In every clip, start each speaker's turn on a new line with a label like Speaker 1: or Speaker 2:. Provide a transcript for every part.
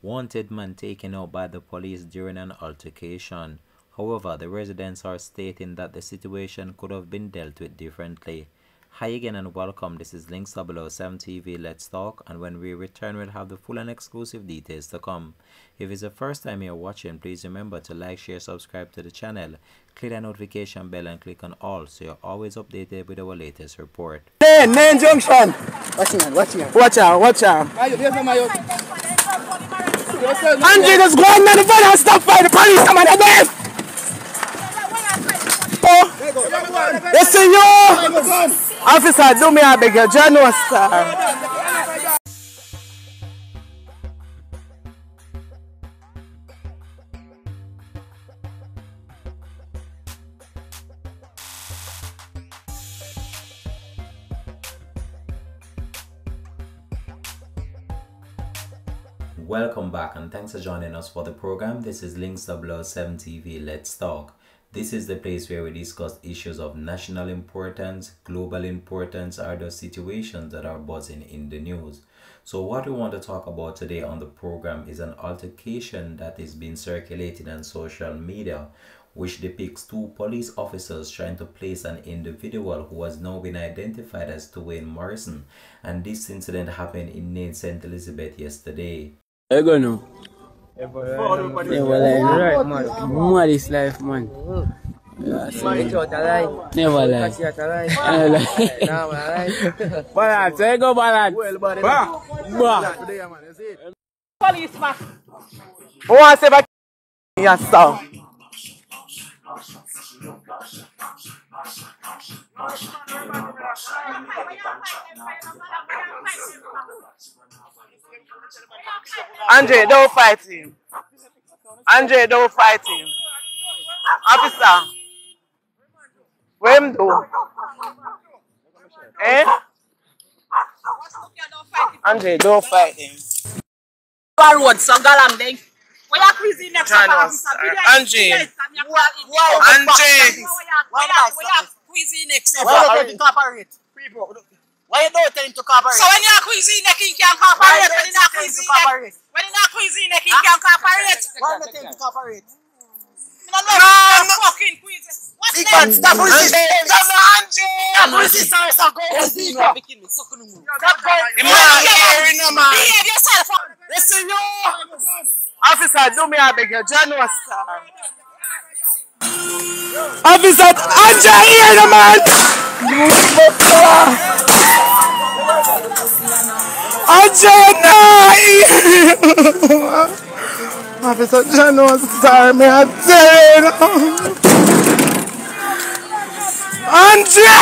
Speaker 1: Wanted man taken out by the police during an altercation. However, the residents are stating that the situation could have been dealt with differently. Hi again and welcome. This is Links007 TV. Let's talk, and when we return we'll have the full and exclusive details to come. If it's the first time you're watching, please remember to like, share, subscribe to the channel, click the notification bell and click on all so you're always updated with our latest report.
Speaker 2: Main junction. Watch out. Andre, just go on the van and stop by the police. Come on, again. Yes, senor. Officer, do me a beg you. John, sir.
Speaker 1: Welcome back and thanks for joining us for the program. This is Links007 TV. Let's talk. This is the place where we discuss issues of national importance, global importance, or the situations that are buzzing in the news. So what we want to talk about today on the program is an altercation that is being circulated on social media, which depicts two police officers trying to place an individual who has now been identified as Dwayne Morrison, and this incident happened in Nain St. Elizabeth yesterday.
Speaker 2: I go now. Never lie, right, man. Mad is life, man. Never lie. Balance, I go balance. Police man. Who wants to say yes, sir? Andre, don't fight him. Andre, don't fight him. Officer, what him do? Eh? Andre, don't fight him.
Speaker 3: Road, so galang ding. Why you crazy next to officer?
Speaker 2: Andre.
Speaker 3: Why you crazy next to
Speaker 2: Andre.
Speaker 3: Why you don't tell him to cooperate? So when you're crazy neck, he can't cooperate. When you're not crazy neck, he can't cooperate.
Speaker 2: Why don't tell him to cooperate?
Speaker 3: No, fucking crazy. What's next?
Speaker 2: Stop resisting. Stop resisting. Stop
Speaker 3: Behave yourself.
Speaker 2: Listen, yo. Officer, do me a beg you. John, sir. Officer, Andre here, the man. Andre, no. Officer John was sorry, me I tell you. Andre!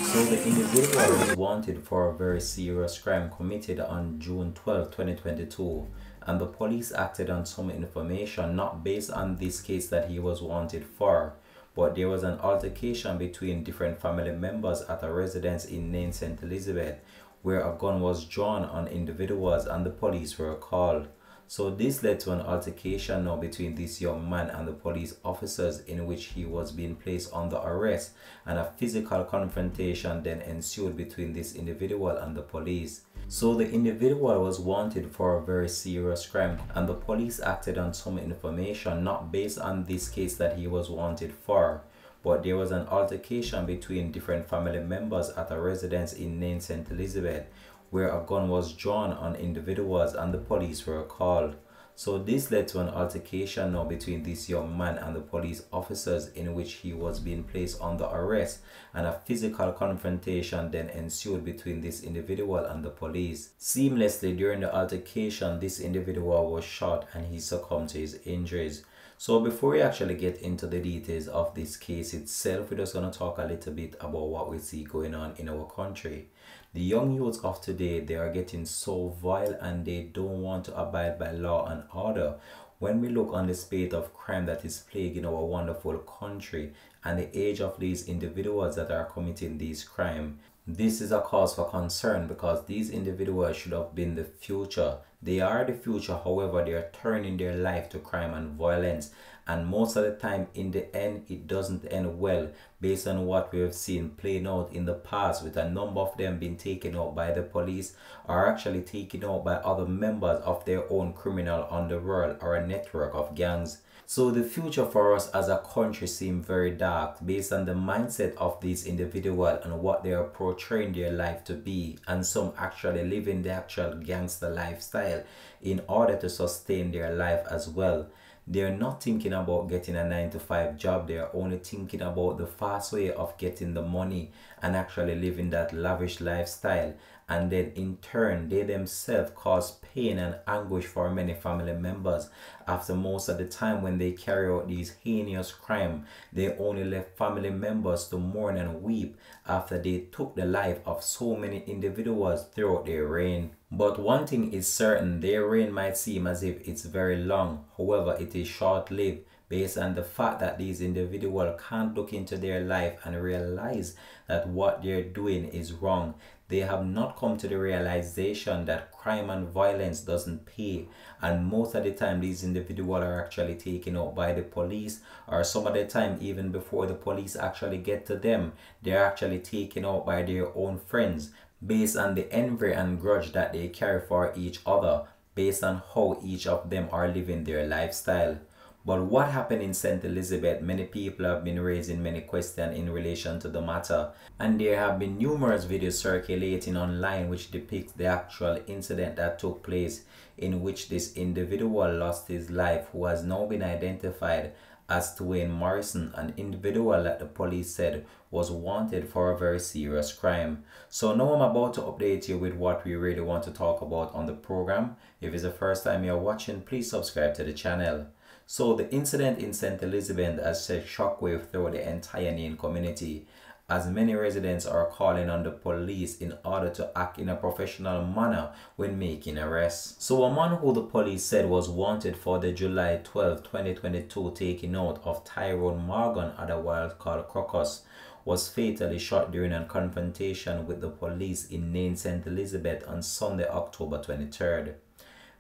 Speaker 1: So the individual was wanted for a very serious crime committed on June 12, 2022, and the police acted on some information not based on this case that he was wanted for, but there was an altercation between different family members at a residence in Nain St. Elizabeth where a gun was drawn on individuals and the police were called. So this led to an altercation now between this young man and the police officers, in which he was being placed under arrest, and a physical confrontation then ensued between this individual and the police. So the individual was wanted for a very serious crime, and the police acted on some information not based on this case that he was wanted for, but there was an altercation between different family members at a residence in Nain St. Elizabeth where a gun was drawn on individuals and the police were called. So this led to an altercation now between this young man and the police officers, in which he was being placed under arrest, and a physical confrontation then ensued between this individual and the police. Seamlessly during the altercation, this individual was shot and he succumbed to his injuries. So before we actually get into the details of this case itself, we're just going to talk a little bit about what we see going on in our country. The young youths of today, they are getting so vile and they don't want to abide by law and order. When we look on the spate of crime that is plaguing our wonderful country and the age of these individuals that are committing these crimes, this is a cause for concern, because these individuals should have been the future. They are the future, however, they are turning their life to crime and violence, and most of the time in the end it doesn't end well, based on what we have seen playing out in the past, with a number of them being taken out by the police or actually taken out by other members of their own criminal underworld or a network of gangs. So the future for us as a country seems very dark based on the mindset of these individuals and what they are portraying their life to be, and some actually living the actual gangster lifestyle in order to sustain their life as well. They're not thinking about getting a 9-to-5 job, they're only thinking about the fast way of getting the money and actually living that lavish lifestyle, and then in turn they themselves cause pain and anguish for many family members, after most of the time when they carry out these heinous crimes they only left family members to mourn and weep after they took the life of so many individuals throughout their reign. But one thing is certain, their reign might seem as if it's very long, however it is short-lived, based on the fact that these individuals can't look into their life and realize that what they're doing is wrong. They have not come to the realization that crime and violence doesn't pay, and most of the time these individuals are actually taken out by the police, or some of the time even before the police actually get to them, they're actually taken out by their own friends, based on the envy and grudge that they carry for each other, based on how each of them are living their lifestyle. But what happened in St. Elizabeth, many people have been raising many questions in relation to the matter, and there have been numerous videos circulating online which depicts the actual incident that took place, in which this individual lost his life, who has now been identified as Dwayne Morrison, an individual that the police said was wanted for a very serious crime. So now I'm about to update you with what we really want to talk about on the program. If it's the first time you're watching, please subscribe to the channel. So the incident in St. Elizabeth has sent shockwave through the entire Nain community, as many residents are calling on the police in order to act in a professional manner when making arrests. So a man who the police said was wanted for the July 12, 2022 taking out of Tyrone Morgan, otherwise called Crocus, was fatally shot during a confrontation with the police in Nain, St. Elizabeth on Sunday, October 23rd.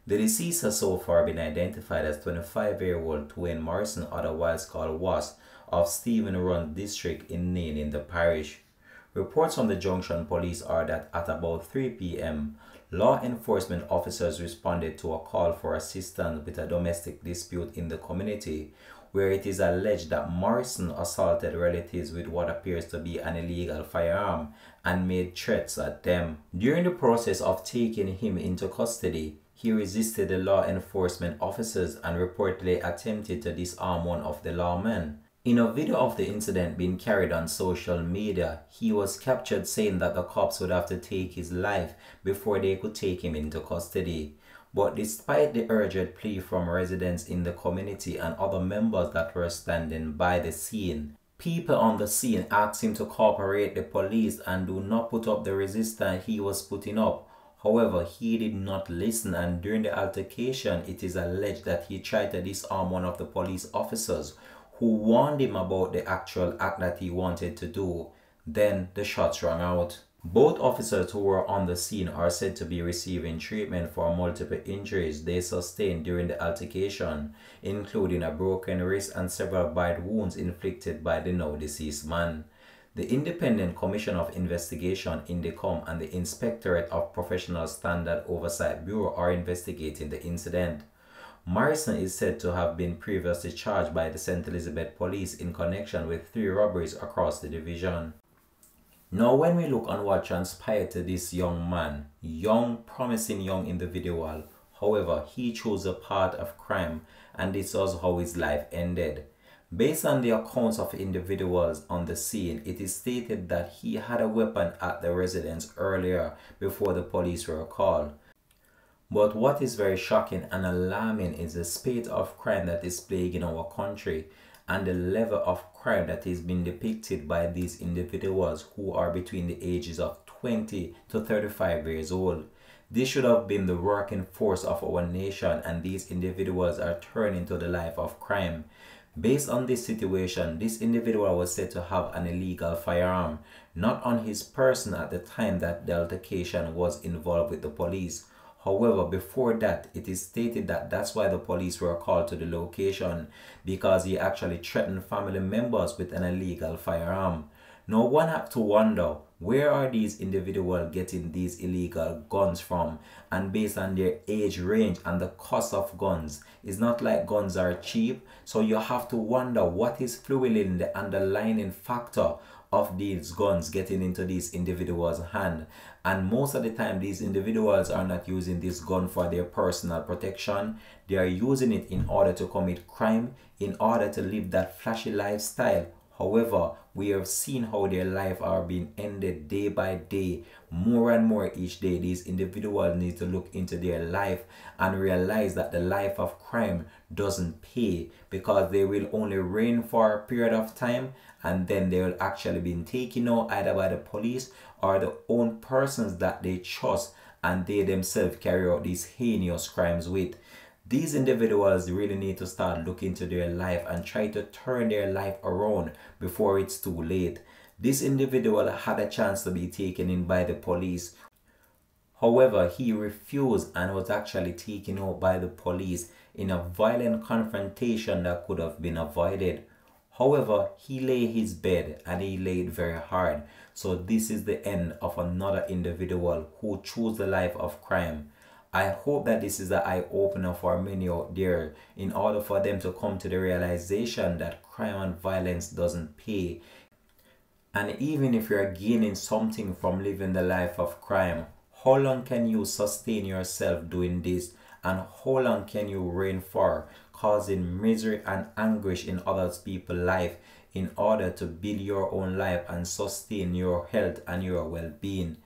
Speaker 1: The deceased has so far been identified as 25-year-old Dwayne Morrison, otherwise called Was, of Stephen Run district in Nain in the parish. Reports from the Junction Police are that at about 3 p.m, law enforcement officers responded to a call for assistance with a domestic dispute in the community, where it is alleged that Morrison assaulted relatives with what appears to be an illegal firearm and made threats at them. During the process of taking him into custody, he resisted the law enforcement officers and reportedly attempted to disarm one of the lawmen. In a video of the incident being carried on social media, he was captured saying that the cops would have to take his life before they could take him into custody. But despite the urgent plea from residents in the community and other members that were standing by the scene, people on the scene asked him to cooperate the police and do not put up the resistance he was putting up. However, he did not listen, and during the altercation, it is alleged that he tried to disarm one of the police officers who warned him about the actual act that he wanted to do. Then the shots rang out. Both officers who were on the scene are said to be receiving treatment for multiple injuries they sustained during the altercation, including a broken wrist and several bite wounds inflicted by the now deceased man. The Independent Commission of Investigation (INDECOM) and the Inspectorate of Professional Standard Oversight Bureau are investigating the incident. Morrison is said to have been previously charged by the St. Elizabeth Police in connection with 3 robberies across the division. Now when we look on what transpired to this young man, promising young individual, however, he chose a path of crime, and this was how his life ended. Based on the accounts of individuals on the scene, it is stated that he had a weapon at the residence earlier before the police were called. But what is very shocking and alarming is the spate of crime that is plaguing our country and the level of crime that is being depicted by these individuals who are between the ages of 20 to 35 years old. This should have been the working force of our nation, and these individuals are turning to the life of crime. Based on this situation, this individual was said to have an illegal firearm, not on his person at the time that the altercation was involved with the police. However, before that, it is stated that that's why the police were called to the location, because he actually threatened family members with an illegal firearm. Now one have to wonder, where are these individuals getting these illegal guns from? And based on their age range and the cost of guns, it's not like guns are cheap. So you have to wonder what is fueling the underlying factor of these guns getting into these individuals' hand. And most of the time, these individuals are not using this gun for their personal protection. They are using it in order to commit crime, in order to live that flashy lifestyle. However, we have seen how their life are being ended day by day, more and more each day. These individuals need to look into their life and realize that the life of crime doesn't pay, because they will only reign for a period of time, and then they will actually be taken out either by the police or the own persons that they trust and they themselves carry out these heinous crimes with. These individuals really need to start looking into their life and try to turn their life around before it's too late. This individual had a chance to be taken in by the police. However, he refused and was actually taken out by the police in a violent confrontation that could have been avoided. However, he lay his bed and he laid very hard. So this is the end of another individual who chose the life of crime. I hope that this is an eye-opener for many out there, in order for them to come to the realization that crime and violence doesn't pay. And even if you're gaining something from living the life of crime, how long can you sustain yourself doing this? And how long can you reign for, causing misery and anguish in other people's life in order to build your own life and sustain your health and your well-being?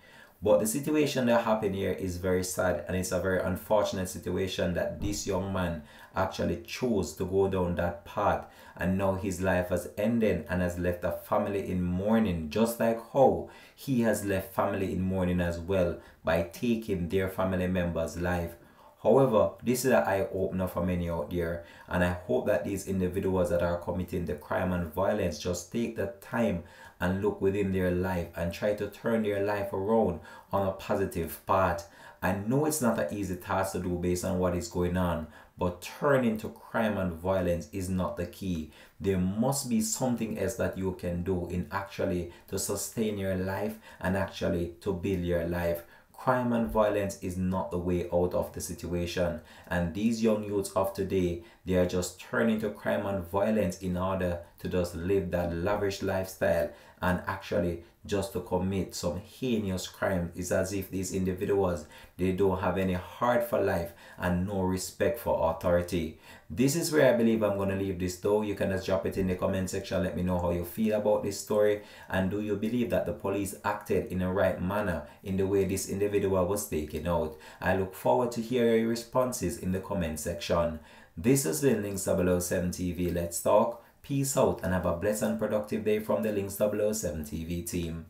Speaker 1: But the situation that happened here is very sad, and it's a very unfortunate situation that this young man actually chose to go down that path, and now his life has ended and has left a family in mourning, just like how he has left family in mourning as well by taking their family member's life. However, this is an eye-opener for many out there, and I hope that these individuals that are committing the crime and violence just take the time and look within their life and try to turn their life around on a positive path. I know it's not an easy task to do based on what is going on, but turning to crime and violence is not the key. There must be something else that you can do in actually to sustain your life and actually to build your life. Crime and violence is not the way out of the situation, and these young youths of today, they are just turning to crime and violence in order to just live that lavish lifestyle and actually just to commit some heinous crime. It's as if these individuals, they don't have any heart for life and no respect for authority. This is where I believe I'm going to leave this though. You can just drop it in the comment section. Let me know how you feel about this story, and do you believe that the police acted in the right manner in the way this individual was taken out? I look forward to hearing your responses in the comment section. This has been Links 007 TV. Let's talk. Peace out and have a blessed and productive day from the Links 007 TV team.